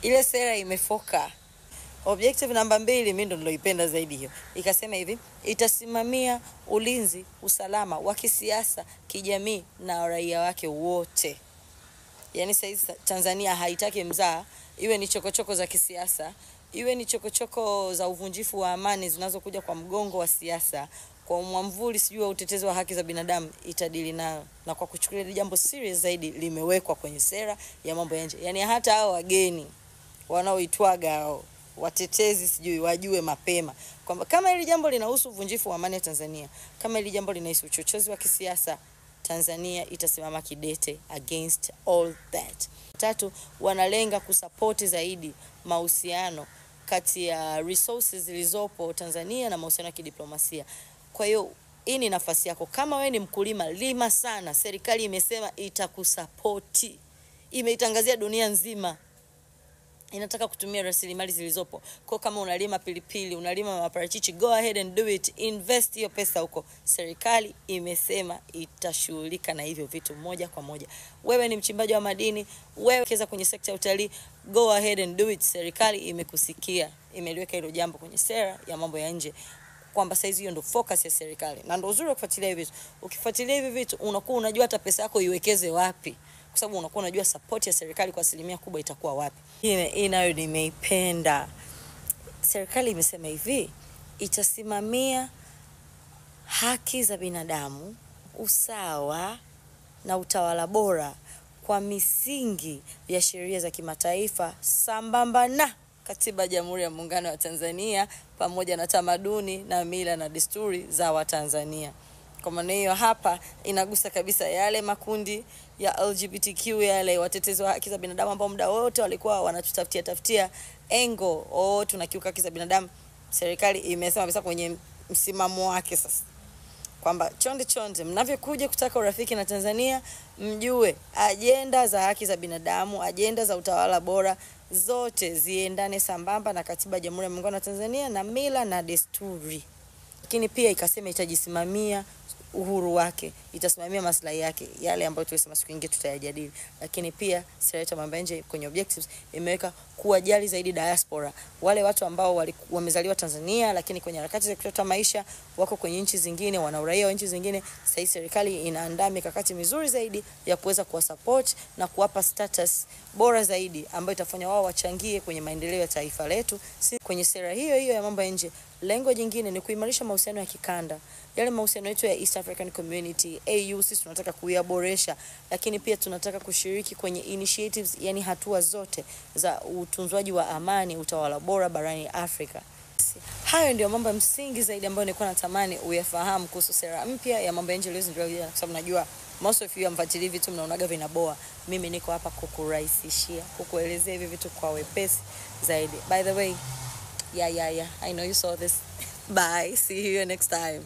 Ile sera imefoka. Objective namba 2 mimi ndo niloipenda zaidi hiyo. Ikasema hivi, itasimamia ulinzi, usalama wa kisiasa, kijamii na raia wake wote. Yaani sasa Tanzania haitaki mzaa, iwe ni chokochoko za kisiasa, iwe ni chokochoko za uvunjifu wa amani zinazokuja kwa mgongo wa siasa, kwa mwamvuli sijui wa utetezi wa haki za binadamu, itadili nayo. Na kwa kuchukulia jambo serious zaidi limewekwa kwenye sera ya mambo ya nje. Yaani hata hao wageni wanaoitwaga hao watetezi sijui wajue mapema kwamba kama hili jambo linahusu uvunjifu wa amani ya Tanzania, kama hili jambo linahusu uchochezi wa kisiasa, Tanzania itasimama kidete against all that. 3, wanalenga kusupport zaidi mahusiano kati ya resources zilizopo Tanzania na mahusiano ya kidiplomasia. Kwa hiyo hii ni nafasi yako. Kama wewe ni mkulima, lima sana. Serikali imesema itakusupport. Imeitangazia dunia nzima. Inataka kutumia rasilimali zilizopo. Kwa kama unalima pilipili, unalima maparachichi, go ahead and do it. Invest hiyo pesa huko. Serikali imesema itashughulika na hivyo vitu moja kwa moja. Wewe ni mchimbaji wa madini, wewe keza kwenye sekta ya utalii, go ahead and do it. Serikali imekusikia. Imeliweka hilo jambo kwenye sera ya mambo ya nje. Kwamba saizi hiyo ndo focus ya serikali. Na ndo uzuri wa kufuatilia hivi vitu. Ukifuatilia hivi vitu, unakuwa unajua hata pesa yako iwekeze wapi. Kwa sababu unakuwa unajua support ya serikali kwa asilimia kubwa itakuwa wapi. Hii nayo nimeipenda. Serikali imesema hivi, itasimamia haki za binadamu, usawa na utawala bora kwa misingi ya sheria za kimataifa sambamba na Katiba ya Jamhuri ya Muungano wa Tanzania pamoja na tamaduni na mila na desturi za Watanzania. Kwa maana hiyo hapa inagusa kabisa yale makundi ya LGBTQ, yale watetezi wa haki za binadamu ambao muda wote walikuwa wanatutafutia engo tunakiuka haki za binadamu. Serikali imesema kabisa kwenye msimamo wake sasa kwamba chonde mnavyokuja kutaka urafiki na Tanzania, mjue ajenda za haki za binadamu, ajenda za utawala bora zote ziendane sambamba na Katiba ya Jamhuri ya Muungano wa Tanzania na mila na desturi. Lakini pia ikasema itajisimamia uhuru wake, itasimamia maslahi yake, yale ambayo tulisema siku nyingine tutayajadili. Lakini pia sera ya mambo ya nje kwenye objectives imeweka kuwajali zaidi diaspora, wale watu ambao wamezaliwa Tanzania lakini kwenye harakati za kutafuta maisha wako kwenye nchi zingine, wana uraia wa nchi zingine. Sasa serikali inaandaa mikakati mizuri zaidi ya kuweza kuwasupport na kuwapa status bora zaidi ambayo itafanya wao wachangie kwenye maendeleo ya taifa letu. Kwenye sera hiyo ya mambo ya nje, lengo jingine ni kuimarisha mahusiano ya kikanda. Yale mahusiano yetu ya East African Community, AU, sisi tunataka kuyaboresha, lakini pia tunataka kushiriki kwenye initiatives, yani hatua zote za utunzwaji wa amani, utawala bora barani Afrika. Hayo ndio mambo msingi zaidi ambayo nilikuwa natamani uyafahamu kuhusu sera mpya ya mambo ya nje leo, kwa sababu najua most of you amfuatilia vitu mnaonaga vinaboa. Mimi niko hapa kukurahisishia, kukuelezea hivi vitu kwa wepesi zaidi. By the way, yeah, I know you saw this. Bye. See you next time.